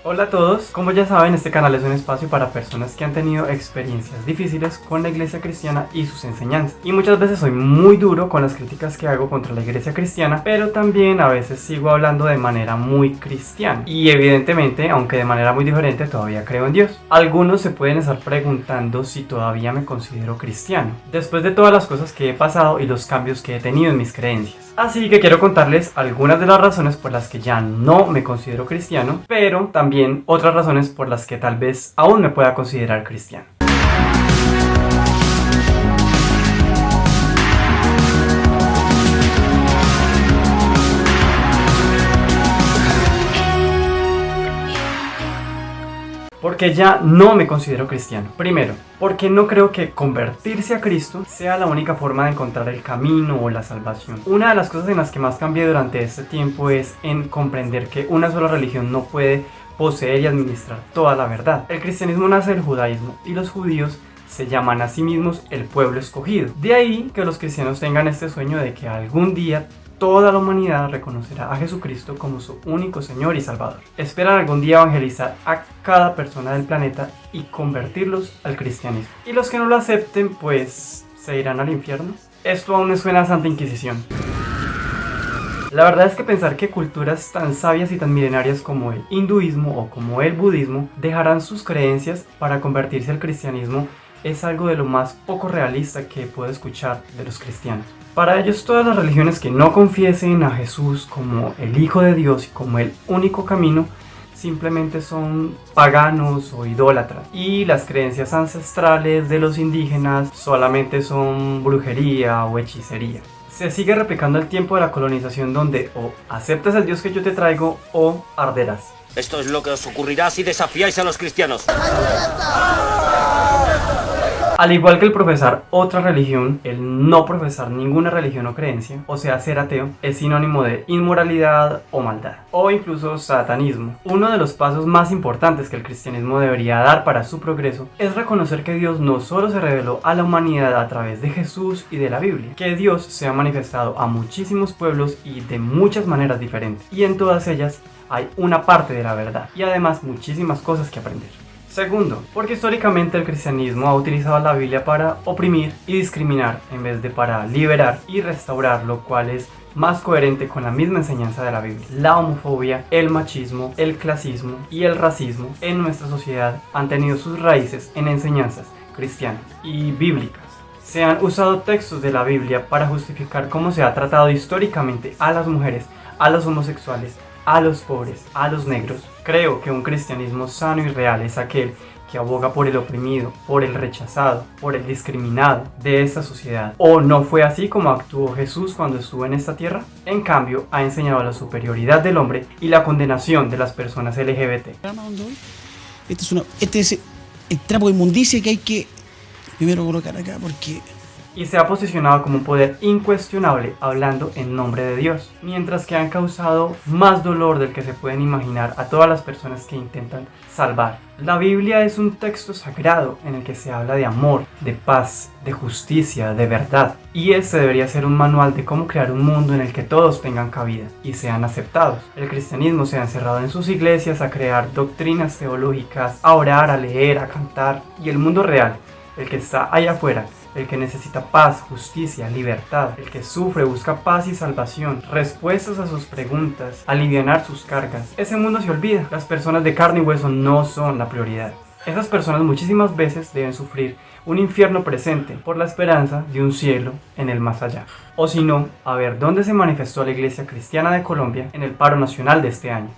Hola a todos, como ya saben, este canal es un espacio para personas que han tenido experiencias difíciles con la iglesia cristiana y sus enseñanzas. Y muchas veces soy muy duro con las críticas que hago contra la iglesia cristiana, pero también a veces sigo hablando de manera muy cristiana. Y evidentemente, aunque de manera muy diferente, todavía creo en Dios. Algunos se pueden estar preguntando si todavía me considero cristiano, después de todas las cosas que he pasado y los cambios que he tenido en mis creencias. Así que quiero contarles algunas de las razones por las que ya no me considero cristiano, pero también otras razones por las que tal vez aún me pueda considerar cristiano. Porque ya no me considero cristiano. Primero, porque no creo que convertirse a Cristo sea la única forma de encontrar el camino o la salvación. Una de las cosas en las que más cambié durante este tiempo es en comprender que una sola religión no puede poseer y administrar toda la verdad. El cristianismo nace del judaísmo y los judíos se llaman a sí mismos el pueblo escogido. De ahí que los cristianos tengan este sueño de que algún día toda la humanidad reconocerá a Jesucristo como su único Señor y Salvador. Esperan algún día evangelizar a cada persona del planeta y convertirlos al cristianismo. Y los que no lo acepten, pues, ¿se irán al infierno? Esto aún me suena a Santa Inquisición. La verdad es que pensar que culturas tan sabias y tan milenarias como el hinduismo o como el budismo dejarán sus creencias para convertirse al cristianismo es algo de lo más poco realista que puedo escuchar de los cristianos. Para ellos, todas las religiones que no confiesen a Jesús como el Hijo de Dios y como el único camino simplemente son paganos o idólatras, y las creencias ancestrales de los indígenas solamente son brujería o hechicería. Se sigue replicando el tiempo de la colonización, donde o aceptas el Dios que yo te traigo o arderás. Esto es lo que os ocurrirá si desafiáis a los cristianos. Al igual que el profesar otra religión, el no profesar ninguna religión o creencia, o sea, ser ateo, es sinónimo de inmoralidad o maldad, o incluso satanismo. Uno de los pasos más importantes que el cristianismo debería dar para su progreso es reconocer que Dios no solo se reveló a la humanidad a través de Jesús y de la Biblia, que Dios se ha manifestado a muchísimos pueblos y de muchas maneras diferentes, y en todas ellas hay una parte de la verdad, y además muchísimas cosas que aprender. Segundo, porque históricamente el cristianismo ha utilizado la Biblia para oprimir y discriminar en vez de para liberar y restaurar, lo cual es más coherente con la misma enseñanza de la Biblia. La homofobia, el machismo, el clasismo y el racismo en nuestra sociedad han tenido sus raíces en enseñanzas cristianas y bíblicas. Se han usado textos de la Biblia para justificar cómo se ha tratado históricamente a las mujeres, a los homosexuales, a los pobres, a los negros. Creo que un cristianismo sano y real es aquel que aboga por el oprimido, por el rechazado, por el discriminado de esta sociedad. ¿O no fue así como actuó Jesús cuando estuvo en esta tierra? En cambio, ha enseñado la superioridad del hombre y la condenación de las personas LGBT. Este es el trapo de inmundicia que hay que primero colocar acá, porque... Y se ha posicionado como un poder incuestionable hablando en nombre de Dios, mientras que han causado más dolor del que se pueden imaginar a todas las personas que intentan salvar. La Biblia es un texto sagrado en el que se habla de amor, de paz, de justicia, de verdad, y este debería ser un manual de cómo crear un mundo en el que todos tengan cabida y sean aceptados. El cristianismo se ha encerrado en sus iglesias a crear doctrinas teológicas, a orar, a leer, a cantar, y el mundo real, el que está allá afuera, el que necesita paz, justicia, libertad, el que sufre, busca paz y salvación, respuestas a sus preguntas, alivianar sus cargas. Ese mundo se olvida. Las personas de carne y hueso no son la prioridad. Esas personas muchísimas veces deben sufrir un infierno presente por la esperanza de un cielo en el más allá. O si no, a ver dónde se manifestó la Iglesia Cristiana de Colombia en el paro nacional de este año.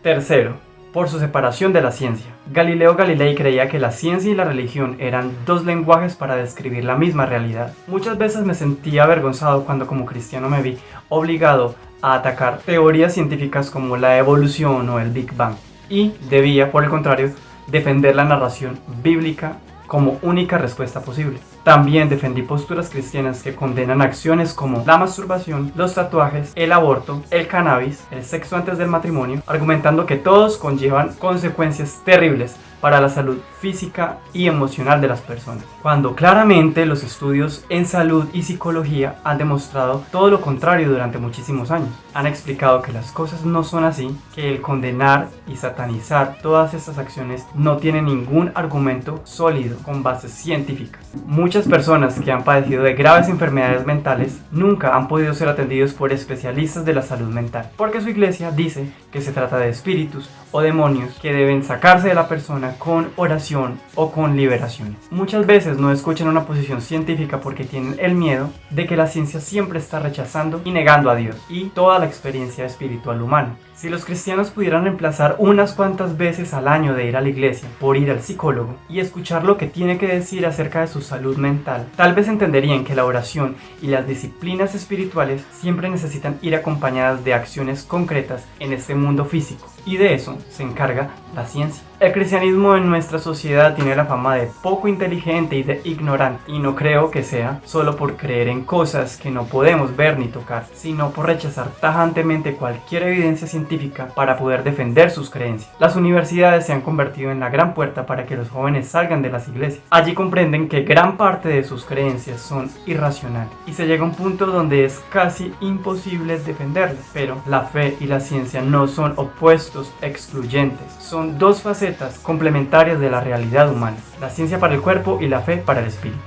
Tercero, por su separación de la ciencia. Galileo Galilei creía que la ciencia y la religión eran dos lenguajes para describir la misma realidad. Muchas veces me sentí avergonzado cuando como cristiano me vi obligado a atacar teorías científicas como la evolución o el Big Bang, y debía, por el contrario, defender la narración bíblica como única respuesta posible. También defendí posturas cristianas que condenan acciones como la masturbación, los tatuajes, el aborto, el cannabis, el sexo antes del matrimonio, argumentando que todos conllevan consecuencias terribles para la salud física y emocional de las personas, cuando claramente los estudios en salud y psicología han demostrado todo lo contrario durante muchísimos años. Han explicado que las cosas no son así, que el condenar y satanizar todas estas acciones no tiene ningún argumento sólido con bases científicas. Muchas personas que han padecido de graves enfermedades mentales nunca han podido ser atendidos por especialistas de la salud mental, porque su iglesia dice que se trata de espíritus o demonios que deben sacarse de la persona con oración o con liberaciones. Muchas veces no escuchan una posición científica porque tienen el miedo de que la ciencia siempre está rechazando y negando a Dios y toda la experiencia espiritual humana. Si los cristianos pudieran reemplazar unas cuantas veces al año de ir a la iglesia por ir al psicólogo y escuchar lo que tiene que decir acerca de su salud mental, tal vez entenderían que la oración y las disciplinas espirituales siempre necesitan ir acompañadas de acciones concretas en este mundo físico, y de eso se encarga la ciencia. El cristianismo en nuestra sociedad tiene la fama de poco inteligente y de ignorante, y no creo que sea solo por creer en cosas que no podemos ver ni tocar, sino por rechazar tajantemente cualquier evidencia científica para poder defender sus creencias. Las universidades se han convertido en la gran puerta para que los jóvenes salgan de las iglesias. Allí comprenden que gran parte de sus creencias son irracionales, y se llega a un punto donde es casi imposible defenderlas. Pero la fe y la ciencia no son opuestos excluyentes, son dos facetas complementarias de la realidad humana, la ciencia para el cuerpo y la fe para el espíritu.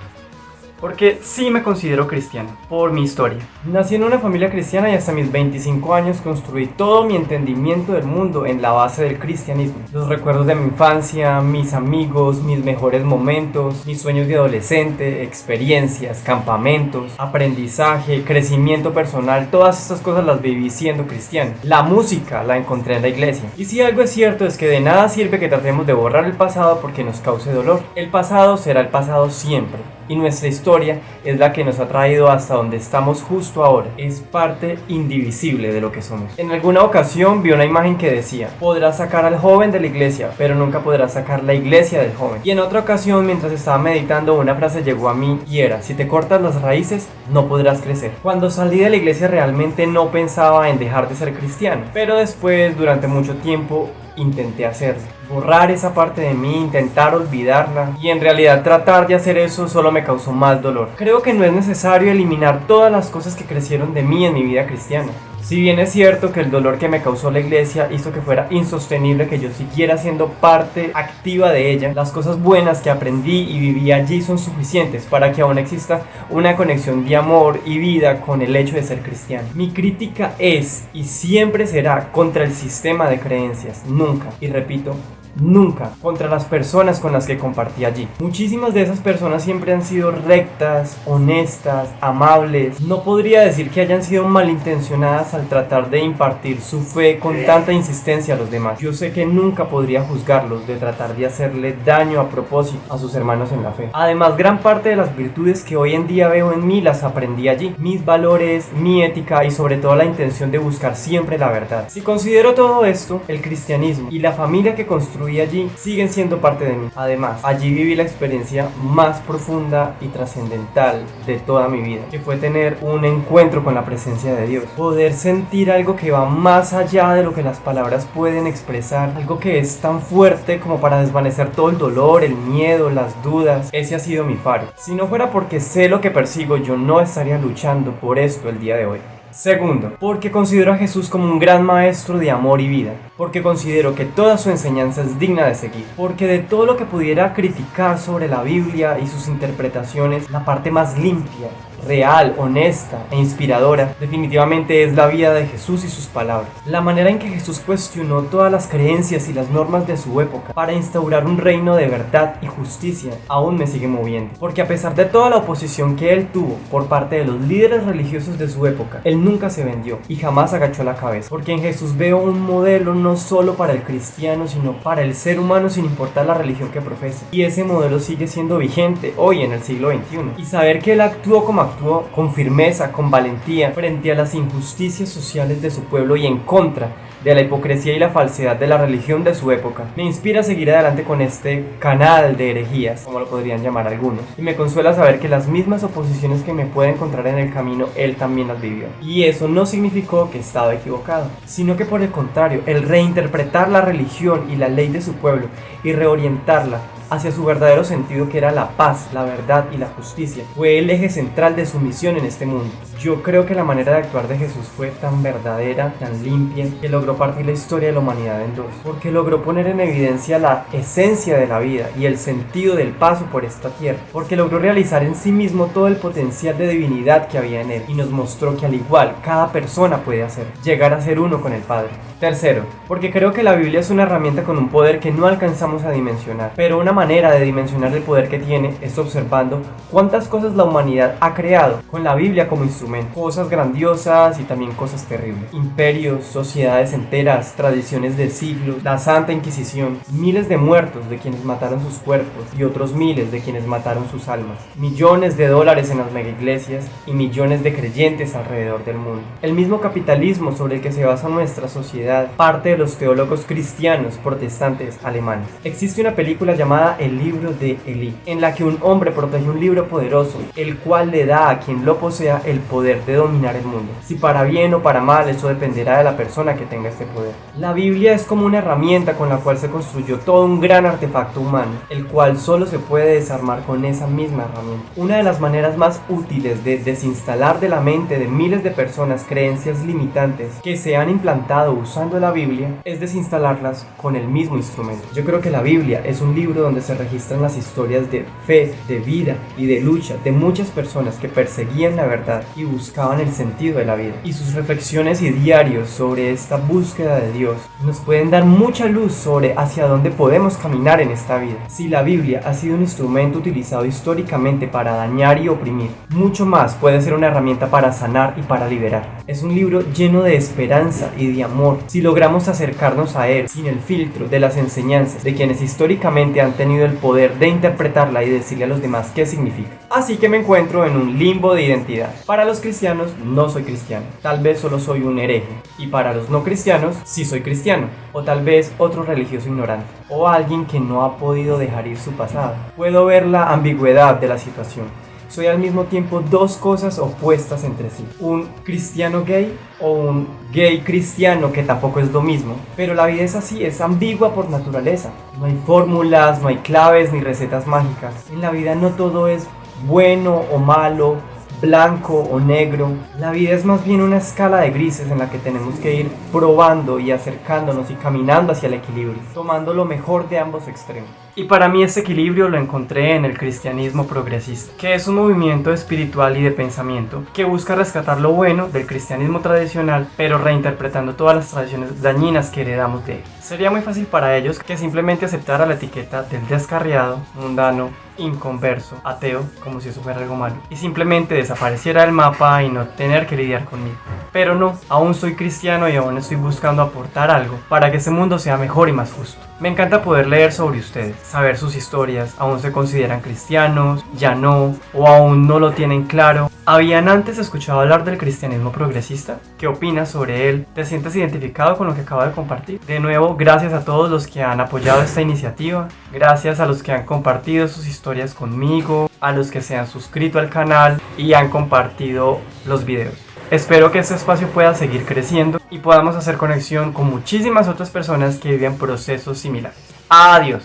Porque sí me considero cristiano, por mi historia. Nací en una familia cristiana y hasta mis 25 años construí todo mi entendimiento del mundo en la base del cristianismo. Los recuerdos de mi infancia, mis amigos, mis mejores momentos, mis sueños de adolescente, experiencias, campamentos, aprendizaje, crecimiento personal, todas estas cosas las viví siendo cristiano. La música la encontré en la iglesia. Y si algo es cierto es que de nada sirve que tratemos de borrar el pasado porque nos cause dolor. El pasado será el pasado siempre. Y nuestra historia es la que nos ha traído hasta donde estamos justo ahora. Es parte indivisible de lo que somos. En alguna ocasión vi una imagen que decía: podrás sacar al joven de la iglesia, pero nunca podrás sacar la iglesia del joven. Y en otra ocasión, mientras estaba meditando, una frase llegó a mí y era: si te cortas las raíces, no podrás crecer. Cuando salí de la iglesia realmente no pensaba en dejar de ser cristiano, pero después, durante mucho tiempo, intenté hacerlo, borrar esa parte de mí, intentar olvidarla, y en realidad tratar de hacer eso solo me causó más dolor. Creo que no es necesario eliminar todas las cosas que crecieron de mí en mi vida cristiana. Si bien es cierto que el dolor que me causó la iglesia hizo que fuera insostenible que yo siguiera siendo parte activa de ella, las cosas buenas que aprendí y viví allí son suficientes para que aún exista una conexión de amor y vida con el hecho de ser cristiano. Mi crítica es y siempre será contra el sistema de creencias, nunca, y repito, nunca contra las personas con las que compartí allí. Muchísimas de esas personas siempre han sido rectas, honestas, amables. No podría decir que hayan sido malintencionadas al tratar de impartir su fe con tanta insistencia a los demás. Yo sé que nunca podría juzgarlos de tratar de hacerle daño a propósito a sus hermanos en la fe. Además, gran parte de las virtudes que hoy en día veo en mí las aprendí allí. Mis valores, mi ética y sobre todo la intención de buscar siempre la verdad. Si considero todo esto, el cristianismo y la familia que construí allí siguen siendo parte de mí. Además, allí viví la experiencia más profunda y trascendental de toda mi vida, que fue tener un encuentro con la presencia de Dios, poder sentir algo que va más allá de lo que las palabras pueden expresar, algo que es tan fuerte como para desvanecer todo el dolor, el miedo, las dudas. Ese ha sido mi faro. Si no fuera porque sé lo que persigo, yo no estaría luchando por esto el día de hoy. Segundo, porque considero a Jesús como un gran maestro de amor y vida, porque considero que toda su enseñanza es digna de seguir, porque de todo lo que pudiera criticar sobre la Biblia y sus interpretaciones, la parte más limpia, real, honesta e inspiradora definitivamente es la vida de Jesús y sus palabras. La manera en que Jesús cuestionó todas las creencias y las normas de su época para instaurar un reino de verdad y justicia aún me sigue moviendo, porque a pesar de toda la oposición que él tuvo por parte de los líderes religiosos de su época, él nunca se vendió y jamás agachó la cabeza, porque en Jesús veo un modelo no solo para el cristiano sino para el ser humano sin importar la religión que profese, y ese modelo sigue siendo vigente hoy en el siglo XXI. Y saber que él actuó como actuó, con firmeza, con valentía, frente a las injusticias sociales de su pueblo y en contra de la hipocresía y la falsedad de la religión de su época, me inspira a seguir adelante con este canal de herejías, como lo podrían llamar algunos, y me consuela saber que las mismas oposiciones que me puede encontrar en el camino, él también las vivió. Y eso no significó que estaba equivocado, sino que por el contrario, el reinterpretar la religión y la ley de su pueblo y reorientarla hacia su verdadero sentido, que era la paz, la verdad y la justicia, fue el eje central de su misión en este mundo. Yo creo que la manera de actuar de Jesús fue tan verdadera, tan limpia, que logró partir la historia de la humanidad en dos, porque logró poner en evidencia la esencia de la vida y el sentido del paso por esta tierra, porque logró realizar en sí mismo todo el potencial de divinidad que había en él, y nos mostró que al igual cada persona puede hacer, llegar a ser uno con el Padre. Tercero, porque creo que la Biblia es una herramienta con un poder que no alcanzamos a dimensionar, pero una manera de dimensionar el poder que tiene es observando cuántas cosas la humanidad ha creado con la Biblia como instrumento. Cosas grandiosas y también cosas terribles. Imperios, sociedades enteras, tradiciones de siglos, la Santa Inquisición, miles de muertos de quienes mataron sus cuerpos y otros miles de quienes mataron sus almas, millones de dólares en las megaiglesias y millones de creyentes alrededor del mundo. El mismo capitalismo sobre el que se basa nuestra sociedad parte de los teólogos cristianos protestantes alemanes. Existe una película llamada El libro de Elí, en la que un hombre protege un libro poderoso, el cual le da a quien lo posea el poder de dominar el mundo. Si para bien o para mal, eso dependerá de la persona que tenga este poder. La Biblia es como una herramienta con la cual se construyó todo un gran artefacto humano, el cual solo se puede desarmar con esa misma herramienta. Una de las maneras más útiles de desinstalar de la mente de miles de personas creencias limitantes que se han implantado usando la Biblia es desinstalarlas con el mismo instrumento. Yo creo que la Biblia es un libro donde se registran las historias de fe, de vida y de lucha de muchas personas que perseguían la verdad y buscaban el sentido de la vida. Y sus reflexiones y diarios sobre esta búsqueda de Dios nos pueden dar mucha luz sobre hacia dónde podemos caminar en esta vida. Si la Biblia ha sido un instrumento utilizado históricamente para dañar y oprimir, mucho más puede ser una herramienta para sanar y para liberar. Es un libro lleno de esperanza y de amor. Si logramos acercarnos a él sin el filtro de las enseñanzas de quienes históricamente han tenido el poder de interpretarla y decirle a los demás qué significa. Así que me encuentro en un limbo de identidad. Para los cristianos no soy cristiano, tal vez solo soy un hereje, y para los no cristianos sí soy cristiano, o tal vez otro religioso ignorante, o alguien que no ha podido dejar ir su pasado. Puedo ver la ambigüedad de la situación. Soy al mismo tiempo dos cosas opuestas entre sí, un cristiano gay o un gay cristiano, que tampoco es lo mismo, pero la vida es así, es ambigua por naturaleza. No hay fórmulas, no hay claves ni recetas mágicas. En la vida no todo es bueno o malo, blanco o negro. La vida es más bien una escala de grises en la que tenemos que ir probando y acercándonos y caminando hacia el equilibrio, tomando lo mejor de ambos extremos. Y para mí ese equilibrio lo encontré en el cristianismo progresista, que es un movimiento espiritual y de pensamiento que busca rescatar lo bueno del cristianismo tradicional, pero reinterpretando todas las tradiciones dañinas que heredamos de él. Sería muy fácil para ellos que simplemente aceptara la etiqueta del descarriado, mundano, inconverso, ateo, como si eso fuera algo malo, y simplemente desapareciera del mapa y no tener que lidiar conmigo. Pero no, aún soy cristiano y aún estoy buscando aportar algo para que este mundo sea mejor y más justo. Me encanta poder leer sobre ustedes, saber sus historias, aún se consideran cristianos, ya no, o aún no lo tienen claro. ¿Habían antes escuchado hablar del cristianismo progresista? ¿Qué opinas sobre él? ¿Te sientes identificado con lo que acabo de compartir? De nuevo, gracias a todos los que han apoyado esta iniciativa, gracias a los que han compartido sus historias conmigo, a los que se han suscrito al canal y han compartido los videos. Espero que este espacio pueda seguir creciendo y podamos hacer conexión con muchísimas otras personas que viven procesos similares. Adiós.